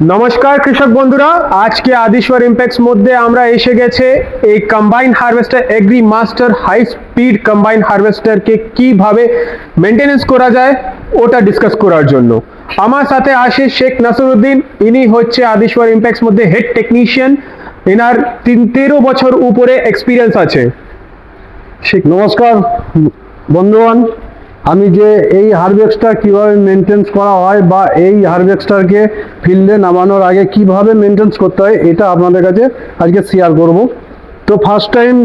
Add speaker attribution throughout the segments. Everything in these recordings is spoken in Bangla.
Speaker 1: নমস্কার কৃষক বন্ধুরা, আজকে আদিশ্বর ইম্প্যাক্টস মধ্যে আমরা এসে গেছে এই combine harvester agri master high speed combine হারভেস্টারকে কিভাবে মেনটেনেন্স করা যায় ওটা ডিসকাস করার জন্য। আমার সাথে আসে শেখ নাসিরউদ্দিন, ইনি হচ্ছে আদিশ্বর ইম্প্যাক্টস মধ্যে হেড টেকনিশিয়ান। এনার 13 বছর উপরে এক্সপিরিয়েন্স আছে।
Speaker 2: নমস্কার বন্ধুগণ, আমি যে এই হারভেস্টার কিভাবে মেনটেন্স করা হয় বা এই হারভেস্টারকে ফিল্ডে নামানোর আগে কিভাবে মেনটেন্স করতে হয় এটা আপনাদের কাছে আজকে শেয়ার করব। তো ফার্স্ট টাইম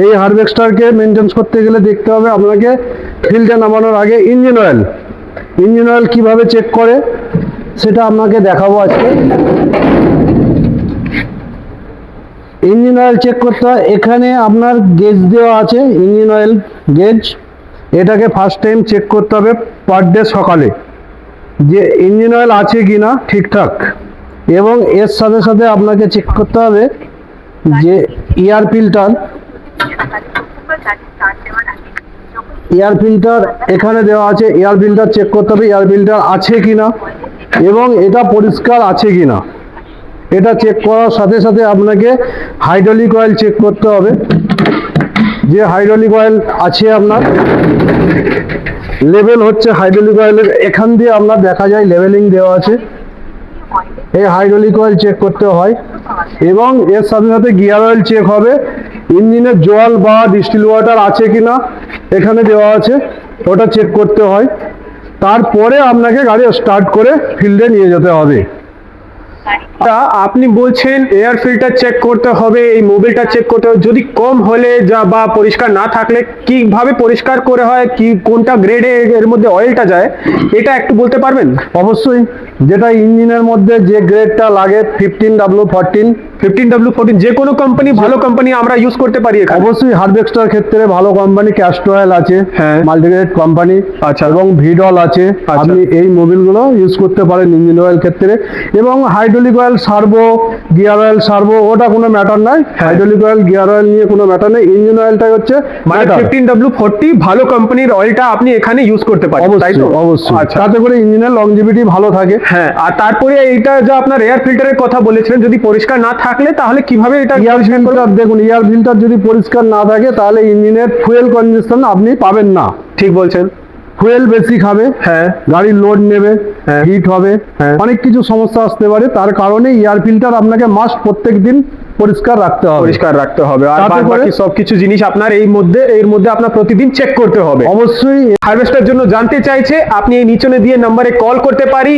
Speaker 2: এই হারভেস্টারকে মেনটেন্স করতে গেলে দেখতে হবে আপনাকে ফিল্ডে নামানোর আগে ইঞ্জিন অয়েল কীভাবে চেক করে সেটা আপনাকে দেখাবো আজকে। ইঞ্জিন অয়েল চেক করতে হয়, এখানে আপনার গেজ দেওয়া আছে, ইঞ্জিন অয়েল গেজ। এটাকে ফার্স্ট টাইম চেক করতে হবে পার ডে সকালে যে ইঞ্জিন অয়েল আছে কি না ঠিকঠাক, এবং এর সাথে সাথে আপনাকে চেক করতে হবে যে এয়ার ফিল্টার এখানে দেওয়া আছে, এয়ার ফিল্টার চেক করতে হবে এয়ার ফিল্টার আছে কি না এবং এটা পরিষ্কার আছে কি না। এটা চেক করার সাথে সাথে আপনাকে হাইড্রোলিক অয়েল চেক করতে হবে যে হাইড্রোলিক অয়েল আছে আপনার। লেভেল হচ্ছে হাইড্রোলিক অয়েলের, এখান দিয়ে আপনার দেখা যায় লেভেলিং দেওয়া আছে। এই হাইড্রোলিক অয়েল চেক করতে হয় এবং এর সাথে সাথে গিয়ার অয়েল চেক হবে। ইঞ্জিনের জল বা ডিস্টিল ওয়াটার আছে কিনা এখানে দেওয়া আছে, ওটা চেক করতে হয়। তারপরে আপনাকে গাড়ি স্টার্ট করে ফিল্ডে নিয়ে যেতে হবে।
Speaker 1: আপনি বলছেন এয়ার ফিল্টার চেক করতে হবে, এই মোবিলটা চেক করতে হবে। যদি কম হলে যা বা পরিষ্কার না থাকলে কিভাবে পরিষ্কার করে হয়, কি কোনটা গ্রেডে এর মধ্যে অয়েলটা যায়, এটা একটু বলতে পারবেন?
Speaker 2: অবশ্যই, যেটা ইঞ্জিনের মধ্যে যে গ্রেডটা লাগে 15W14
Speaker 1: 15W14 যে কোনো কোম্পানি, ভালো কোম্পানি আমরা ইউজ করতে পারি এখানে?
Speaker 2: অবশ্যই হারভেস্টার ক্ষেত্রে ভালো কোম্পানি ক্যাস্ট্রয়েল আছে,
Speaker 1: হ্যাঁ,
Speaker 2: মাল্টিগ্রেড কোম্পানি,
Speaker 1: আচ্ছা,
Speaker 2: এবং ভিডল আছে। আপনি এই মোবিলগুলো ইউজ করতে পারেন ইঞ্জিন অয়েল ক্ষেত্রে। এবং হাইড্রোলিক অয়েল সারবো, গিয়ার অয়েল সারবো, ওটা কোনো ম্যাটার নয়। হাইড্রোলিক অয়েল গিয়ার অয়েল নিয়ে কোনো ম্যাটার নেই, ইঞ্জিন অয়েলটাই হচ্ছে
Speaker 1: মানে 15W40 ভালো কোম্পানির অয়েলটা আপনি এখানে ইউজ করতে পারেন, তাই তো?
Speaker 2: অবশ্যই,
Speaker 1: আচ্ছা,
Speaker 2: তাতে করে ইঞ্জিনের লংজিভিটি ভালো থাকে।
Speaker 1: হ্যাঁ। আর তারপরে এইটা যে আপনার এয়ার ফিল্টারের কথা বলেছিলেন, যদি পরিষ্কার না থাকলে তাহলে কিভাবে এটা?
Speaker 2: এয়ার ফিল্টার দেখুন, এয়ার ফিল্টার যদি পরিষ্কার না থাকে তাহলে ইঞ্জিনের ফুয়েল কনজাম্পশন আপনি পাবেন না।
Speaker 1: ঠিক বলছেন,
Speaker 2: ফুয়েল বেশি খাবে,
Speaker 1: হ্যাঁ,
Speaker 2: গাড়ির লোড নেবে,
Speaker 1: হ্যাঁ,
Speaker 2: হিট হবে,
Speaker 1: হ্যাঁ,
Speaker 2: অনেক কিছু সমস্যা আসতে পারে। তার কারণে এয়ার ফিল্টার আপনাকে মাস্ট প্রত্যেক দিন পরিষ্কার রাখতে হবে।
Speaker 1: পরিষ্কার রাখতে হবে, আর
Speaker 2: তাতে করে
Speaker 1: বাকি সবকিছু জিনিস আপনার এর মধ্যে আপনার প্রতিদিন চেক করতে হবে।
Speaker 2: অবশ্যই।
Speaker 1: হারভেস্টার জন্য জানতে চাইছে, আপনি এই নিচনে দিয়ে নম্বরে কল করতে পারি।